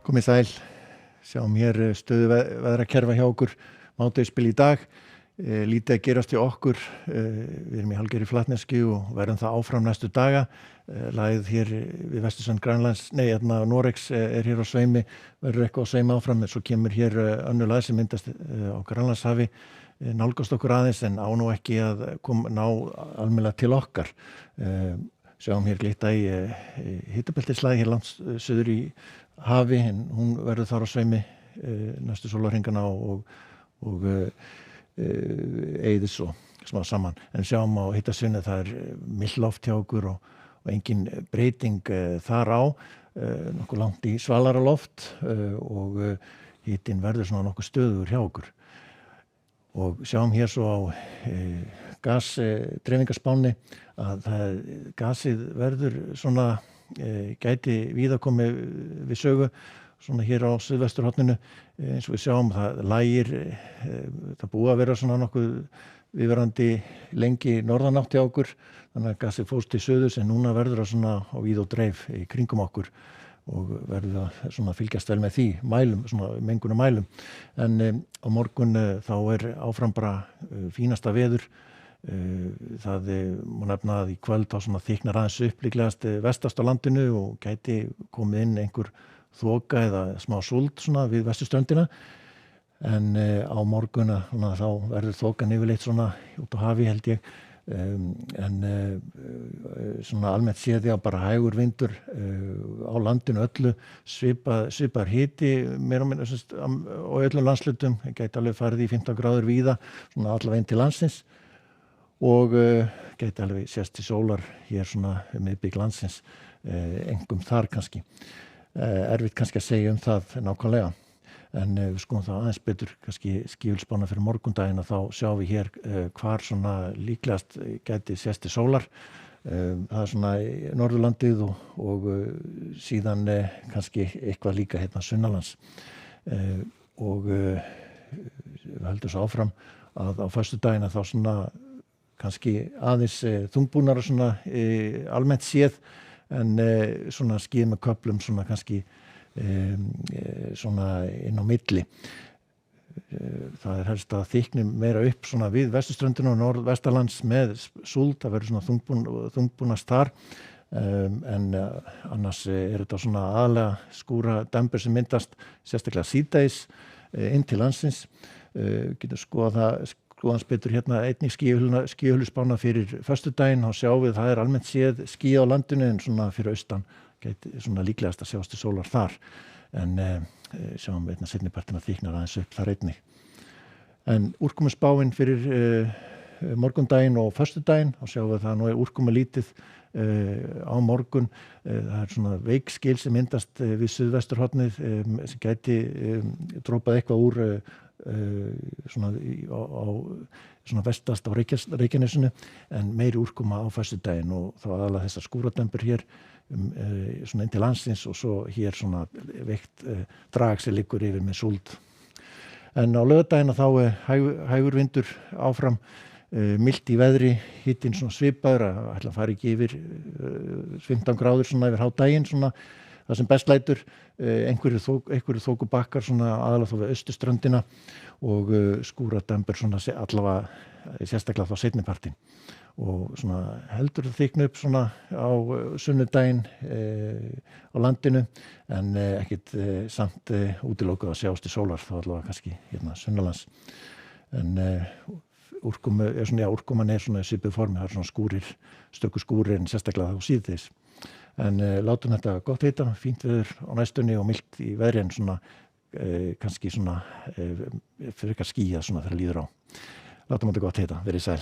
Komið sæl, sjáum hér stöðu veðrakerfa hjá okkur, mánudegisbil í dag, lítið að gerast hjá okkur, við erum í hálfgerðri flatneski og verðum það áfram næstu daga, lagið hér við vestursvend Grænlands, Noregs hér á sveimi, verður eitthvað á sveimi áfram, en svo kemur hér önnur lagið sem myndast á Grænlandshafi, nálgast okkur aðeins en á nú ekki að ná almennilega til okkar. Sjáum hér glitta í hitabeltislæði hér langt suður í hafi, en hún verður þar á sveimi næstu sólarhringana og eyðir svo smá saman. En sjáum á hitasviðinu það milt loft hjá okkur og engin breyting þar á, nokkuð langt í svalara loft og hitinn verður svona nokkuð stöðugur hjá okkur. Og sjáum hér svo á gasdreifingarspánni að gasið verður svona gæti víða komið við sögu svona hér á suðvesturhorninu, eins og við sjáum það lægir, það búið að vera svona nokkuð viðvarandi lengi norðanátt hjá okkur, þannig að gasið fórst til suðurs en núna verður það svona á víð og dreif í kringum okkur og verður það svona fylgjast vel með því mælum, svona mengunarmælum. En á morgun þá áfram bara fínasta veður. Það má nefna að í kvöld þá svona þyknar aðeins upp líklegast vestast á landinu og gæti komið inn einhver þoka eða smá súld svona við vesturströndina. En á morgun þá verður þokan yfirleitt svona út á hafi held ég. En svona almennt séð því að bara hægur vindur á landinu öllu, svipar hiti meira og minna á öllum landshlutum, gæti alveg farið í 15 gráður víða, svona allavega inn til landsins og gæti alveg sést til sólar hér svona miðbik landsins, engum þar kannski. Erfitt kannski að segja það nákvæmlega. En við skoðum það aðeins betur kannski skýfilspána fyrir morgundaginn að þá sjáum við hér hvar svona líklegast gæti sést til sólar. Það svona Norðurlandið og síðan kannski eitthvað líka hérna sunnanlands. Og við höldum svo áfram að á föstudaginn að þá svona kannski aðeins þungbúnara svona almennt séð en svona skýð með köflum svona kannski svona inn á milli. Það helst að þykni meira upp svona við vesturströndina og norðvesturlands með súld, það verður svona þungbúnast þar, en annars þetta svona aðalega skúra dembur sem myndast sérstaklega síðdegis inn til landsins. Getur skoðans betur hérna einnig skýjahulspána fyrir föstudaginn og sjáum við það almennt séð ský á landinu en svona fyrir austan gæti svona líklegast að sjást til sólar þar, en sjáum við seinnipartina þyknar aðeins upp þar einnig. En úrkomuspáin fyrir morgundaginn og föstudaginn, þá sjáum við það nú úrkoma lítið á morgun, það svona veikskil sem myndast við suðvesturhornið sem gæti dropað eitthvað úr svona á svona vestast á Reykjanesinu, en meiri úrkoma á föstudaginn og þá aðalega þessar skúradembur hér svona inn til landsins og svo hér svona veikt drag sem liggur yfir með súld. En á laugardaginn þá hægur vindur áfram, milt í veðri, hitinn svona svipaður, ætla að fara ekki yfir 15 gráður svona yfir hádaginn svona, það sem best lætur, einhverju þokubakkar svona aðalega þó við austurströndina og skúradembur svona allavega sérstaklega þá seinnipartinn. Og svona heldur það þykna upp svona á sunnudaginn á landinu, en ekkit samt útilokað að sjást til sólar þá allavega kannski hérna sunnanlands. En úrkoman svona í svipuðu formi, það svona skúrir, stöku skúrir en sérstaklega þá síðdegis. En látum þetta gott heita, fínt veður á næstunni og milt í veðri en svona kannski svona frekar skýjað svona þegar líður á. Látum þetta gott heita, verið sæl.